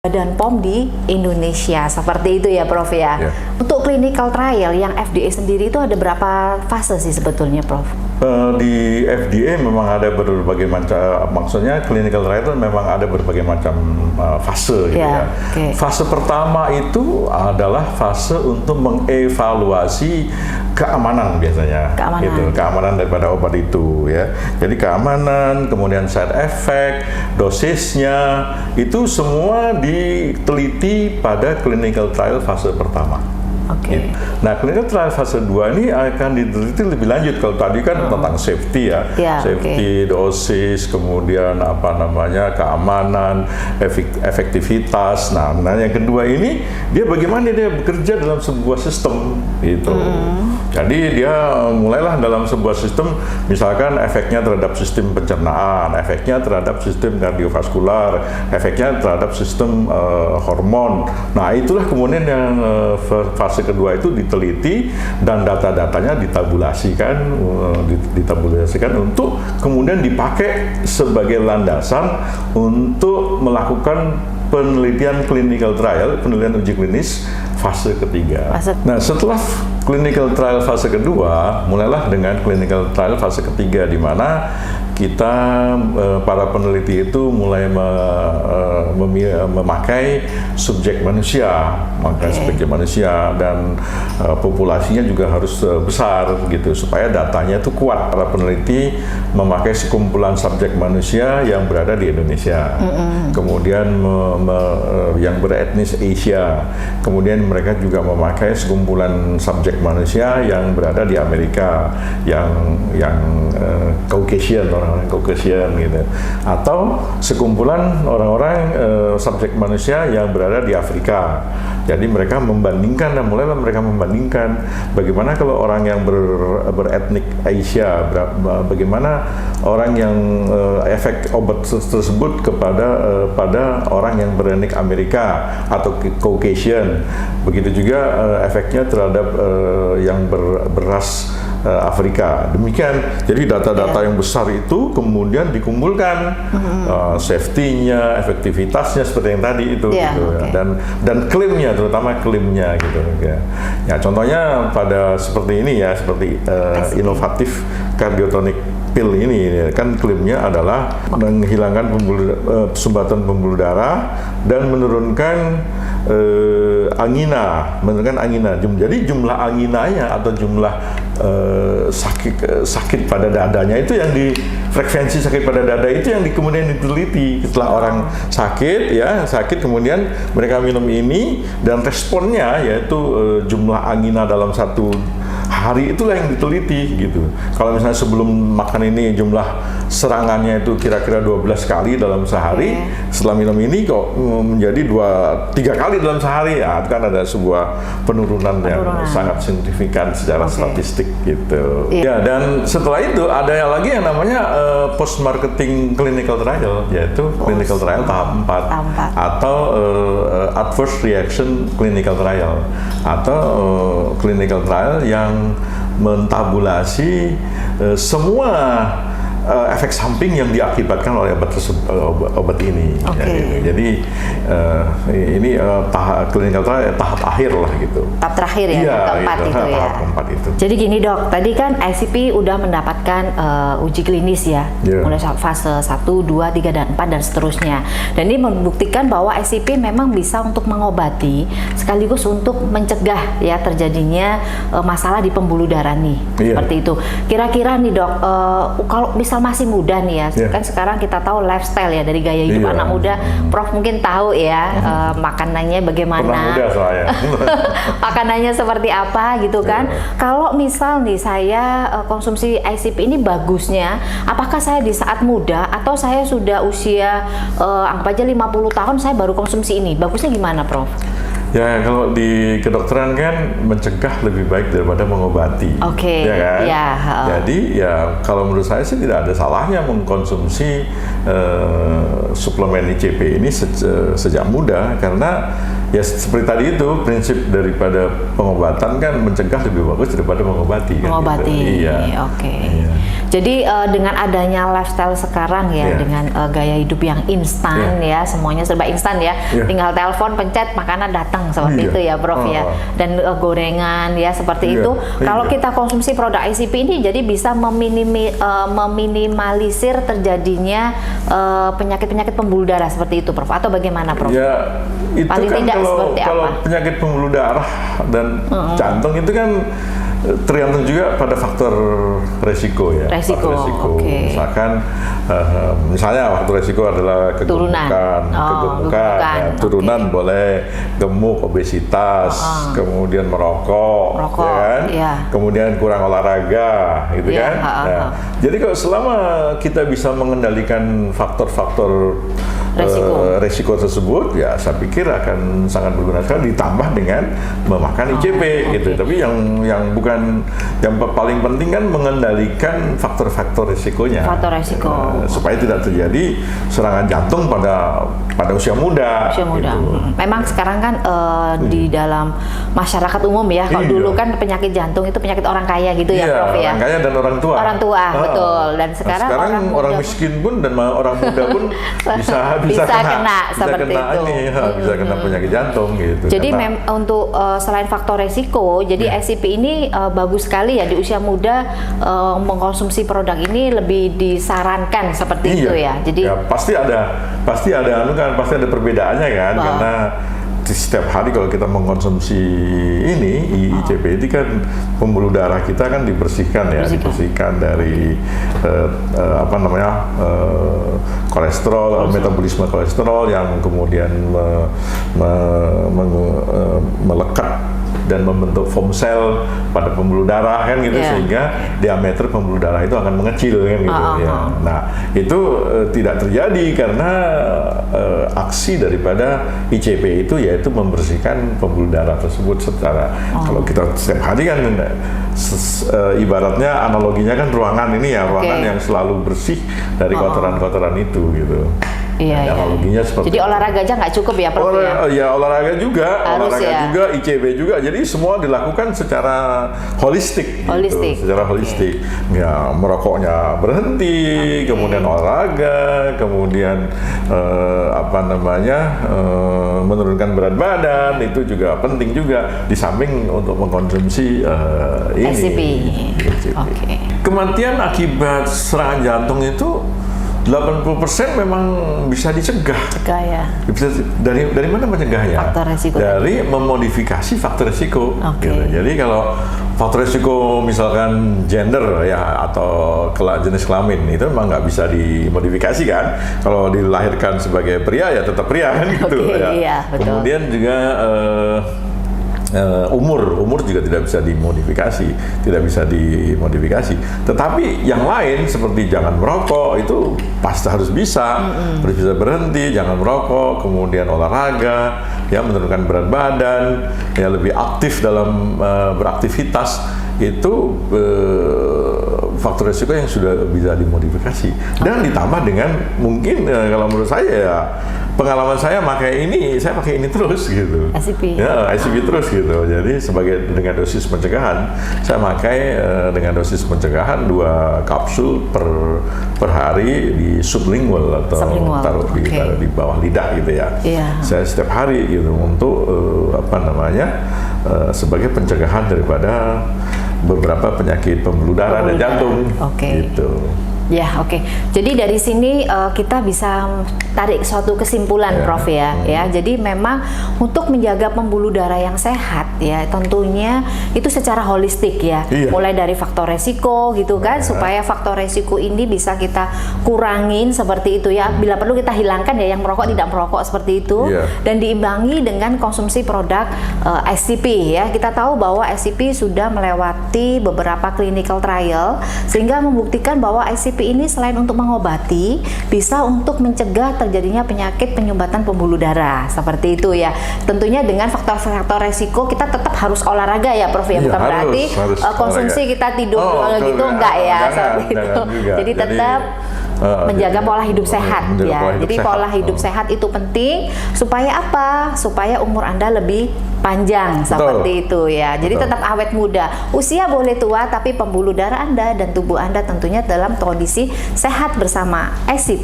Badan POM di Indonesia. Seperti itu ya Prof ya. Untuk clinical trial yang FDA sendiri itu ada berapa fase sih sebetulnya Prof? Di FDA memang ada berbagai macam, maksudnya clinical trial itu memang ada berbagai macam fase gitu ya. Fase pertama itu adalah fase untuk mengevaluasi keamanan biasanya, keamanan daripada obat itu ya. Jadi keamanan, kemudian side effect, dosisnya itu semua diteliti pada clinical trial fase pertama. Nah, clinical trial fase 2 ini akan diteliti lebih lanjut. Kalau tadi kan tentang safety ya, safety, dosis, kemudian apa namanya keamanan, efektivitas. Nah, yang kedua ini dia bagaimana dia bekerja dalam sebuah sistem gitu. Jadi dia mulailah dalam sebuah sistem, misalkan efeknya terhadap sistem pencernaan, efeknya terhadap sistem kardiovaskular, efeknya terhadap sistem hormon. Nah, itulah kemudian yang fase kedua itu diteliti dan data-datanya ditabulasikan untuk kemudian dipakai sebagai landasan untuk melakukan penelitian clinical trial, penelitian uji klinis fase ketiga. Nah, setelah clinical trial fase kedua, mulailah dengan clinical trial fase ketiga, di mana kita para peneliti itu mulai memakai subjek manusia, dan populasinya juga harus besar gitu supaya datanya itu kuat. Para peneliti memakai sekumpulan subjek manusia yang berada di Indonesia, kemudian yang beretnis Asia, kemudian mereka juga memakai sekumpulan subjek manusia yang berada di Amerika, yang Caucasian, orang-orang Caucasian gitu, atau sekumpulan orang-orang subjek manusia yang berada di Afrika. Jadi mereka membandingkan, dan mulailah mereka membandingkan bagaimana kalau orang yang beretnik Asia, bagaimana orang yang efek obat tersebut pada orang yang beretnik Amerika atau Caucasian. Begitu juga efeknya terhadap yang beras Afrika. Demikian. Jadi data-data yang besar itu kemudian dikumpulkan, safety-nya, efektivitasnya seperti yang tadi itu, gitu. Dan klaimnya, terutama klaimnya gitu. Ya, contohnya pada seperti ini ya, seperti inovatif kardiotonik pil ini kan klaimnya adalah menghilangkan sumbatan pembuluh darah dan menurunkan angina. Jadi jumlah anginanya atau jumlah sakit pada dadanya itu yang frekuensi sakit pada dada itu yang kemudian diteliti setelah orang sakit kemudian mereka minum ini dan responnya yaitu jumlah angina dalam satu hari itulah yang diteliti gitu. Kalau misalnya sebelum makan ini jumlah serangannya itu kira-kira 12 kali dalam sehari, setelah minum ini kok menjadi 2-3 kali dalam sehari, ya itu kan ada sebuah penurunan yang sangat signifikan secara statistik gitu. Ya, dan setelah itu ada yang lagi yang namanya post marketing clinical trial, yaitu clinical trial tahap 4 atau adverse reaction clinical trial atau clinical trial yang mentabulasi semua efek samping yang diakibatkan oleh obat ini. Jadi ini clinical trial tahap akhir lah gitu. Tahap terakhir ya, keempat gitu, itu ya. Tahap keempat itu. Jadi gini dok, tadi kan ICP udah mendapatkan uji klinis ya, mulai fase 1, 2, 3, dan 4 dan seterusnya. Dan ini membuktikan bahwa ICP memang bisa untuk mengobati sekaligus untuk mencegah ya terjadinya masalah di pembuluh darah nih. Seperti itu. Kira-kira nih dok, kalau bisa masih muda nih ya, kan sekarang kita tahu lifestyle ya dari gaya hidup anak muda. Prof mungkin tahu ya makanannya bagaimana, pernah muda saya. makanannya seperti apa gitu kan. Kalau misal nih saya konsumsi ICP ini bagusnya, apakah saya di saat muda atau saya sudah usia anggap aja 50 tahun saya baru konsumsi ini, bagusnya gimana Prof? Ya kalau di kedokteran kan mencegah lebih baik daripada mengobati. Oke. Ya kan? Ya. Jadi ya kalau menurut saya sih tidak ada salahnya mengkonsumsi suplemen ICP ini sejak muda, karena ya seperti tadi itu prinsip daripada pengobatan kan mencegah lebih bagus daripada mengobati. Mengobati. Kan, gitu. Iya. Oke. Iya. Jadi dengan adanya lifestyle sekarang ya, dengan gaya hidup yang instan ya, semuanya serba instan ya, tinggal telepon, pencet, makanan datang seperti itu ya, Prof ya, dan gorengan ya seperti itu. Kalau kita konsumsi produk ICP ini, jadi bisa meminimalisir terjadinya penyakit-penyakit pembuluh darah seperti itu, Prof, atau bagaimana, Prof? Ya itu paling kan tidak kalau penyakit pembuluh darah dan jantung itu kan tergantung juga pada faktor resiko ya. Resiko. Okay. Misalnya faktor resiko adalah kegemukan, ya, turunan boleh, gemuk, obesitas, kemudian merokok, ya kan? Kemudian kurang olahraga, gitu kan? Nah, jadi kalau selama kita bisa mengendalikan faktor-faktor resiko tersebut, ya saya pikir akan sangat berguna sekali, ditambah dengan memakan ICP gitu. Tapi yang paling penting kan mengendalikan faktor-faktor risikonya. Faktor risiko. Supaya tidak terjadi serangan jantung pada usia muda. Usia muda. Gitu. Memang sekarang kan di dalam masyarakat umum ya, kalau dulu kan penyakit jantung itu penyakit orang kaya gitu ya, Prof ya. Orang kaya dan orang tua. Orang tua, betul. Dan sekarang orang miskin pun dan orang muda pun bisa kena seperti itu. Bisa kena penyakit jantung gitu. Jadi untuk selain faktor resiko, jadi ICP ini bagus sekali ya di usia muda mengkonsumsi produk ini lebih disarankan seperti itu ya. Jadi ya, pasti ada perbedaannya kan, karena setiap hari kalau kita mengkonsumsi ini ICP ini kan pembuluh darah kita kan dibersihkan dari kolesterol, metabolisme kolesterol yang kemudian melekat dan membentuk foam cell pada pembuluh darah kan gitu, sehingga diameter pembuluh darah itu akan mengecil kan gitu ya. Nah, itu tidak terjadi karena aksi daripada ICP itu yaitu membersihkan pembuluh darah tersebut secara kalau kita setiap hari kan ibaratnya analoginya kan ruangan ini ya, ruangan yang selalu bersih dari kotoran-kotoran itu gitu. Iya, analoginya seperti jadi olahraga aja nggak cukup ya, Prof? Olahraga juga, juga, ICP juga. Jadi semua dilakukan secara holistik. Gitu, secara holistik. Ya, merokoknya berhenti, kemudian olahraga, kemudian menurunkan berat badan, itu juga penting juga. Di samping untuk mengkonsumsi ICP. Kematian akibat serangan jantung itu 80% memang bisa dicegah. Bisa dari mana mencegahnya? Faktor resiko. Dari memodifikasi faktor resiko. Gitu. Jadi kalau faktor resiko misalkan gender ya atau jenis kelamin itu memang nggak bisa dimodifikasi kan. Kalau dilahirkan sebagai pria ya tetap pria kan gitu ya. Iya, betul. Kemudian juga umur juga tidak bisa dimodifikasi, tetapi yang lain seperti jangan merokok itu pasti harus bisa berhenti, jangan merokok, kemudian olahraga, ya menurunkan berat badan, ya lebih aktif dalam beraktivitas, itu faktor resiko yang sudah bisa dimodifikasi dan ditambah dengan mungkin kalau menurut saya ya pengalaman saya pakai ini terus gitu. ICP. Ya, ICP terus gitu. Jadi dengan dosis pencegahan, saya pakai dengan dosis pencegahan 2 kapsul per hari di sublingual atau taruh di bawah lidah gitu ya. Saya setiap hari gitu untuk sebagai pencegahan daripada beberapa penyakit pembuluh darah dan jantung. Gitu. Ya, Jadi dari sini kita bisa tarik suatu kesimpulan, Prof ya. Jadi memang untuk menjaga pembuluh darah yang sehat ya, tentunya itu secara holistik ya. Mulai dari faktor resiko gitu kan, supaya faktor resiko ini bisa kita kurangin seperti itu ya. Bila perlu kita hilangkan ya yang merokok, tidak merokok seperti itu, dan diimbangi dengan konsumsi produk ICP ya. Kita tahu bahwa ICP sudah melewati beberapa clinical trial sehingga membuktikan bahwa ICP ICP ini selain untuk mengobati, bisa untuk mencegah terjadinya penyakit penyumbatan pembuluh darah seperti itu ya. Tentunya dengan faktor-faktor resiko kita tetap harus olahraga ya, Prof ya. Bukan berarti konsumsi kita tidur gitu enggak ya, seperti itu. Jadi tetap menjaga pola hidup sehat ya. Jadi pola hidup sehat itu penting supaya apa? Supaya umur Anda lebih panjang seperti itu ya. Jadi tetap awet muda. Usia boleh tua tapi pembuluh darah Anda dan tubuh Anda tentunya dalam kondisi sehat bersama ICP.